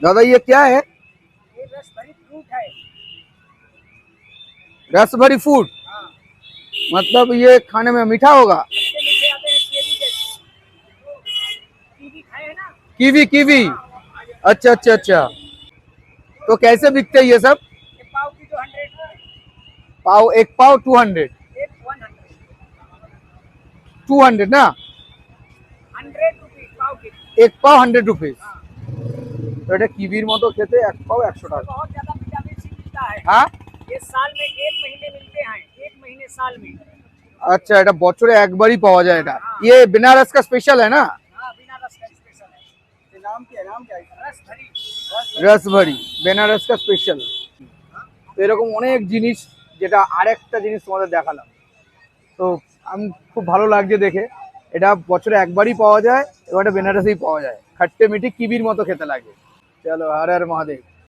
दादा ये क्या है? ये रस भरी फ्रूट है। रस भरी फ्रूट, हाँ, मतलब ये खाने में मीठा होगा? मीठे मीठे आते हैं, कीवी जैसे। कीवी खाए है ना? कीवी कीवी, अच्छा अच्छा अच्छा। तो कैसे बिकते हैं ये सब? ये पाव की 200, पाव, एक पाव 200? एक 100, 200 ना? 100 रुपीज पाव की। एक पाव 100 रुपीज। तो এটা কিবির মতো খেতে, এক পাও 100 টাকা। बहुत ज्यादा विटामिन सी मिलता है। হ্যাঁ, ये साल में 1 महीने मिलते हैं, 1 महीने साल में। আচ্ছা, এটা বছরে একবারই পাওয়া যায় এটা। ये बनारस का स्पेशल है ना? हाँ, बिना रस का स्पेशल है। ये नाम क्या है? नाम क्या है? रस भरी। रस भरी বেনারস का স্পেশাল। তো এরকম অনেক জিনিস, যেটা আরেকটা জিনিস তোমাদের দেখালাম। তো আমি খুব ভালো লাগছে দেখে। এটা বছরে একবারই পাওয়া যায় এবং এটা বেনারসেই পাওয়া যায়। খাট্টে মিঠি কিবির মতো খেতে লাগে। চলো, হর হর মহাদেব।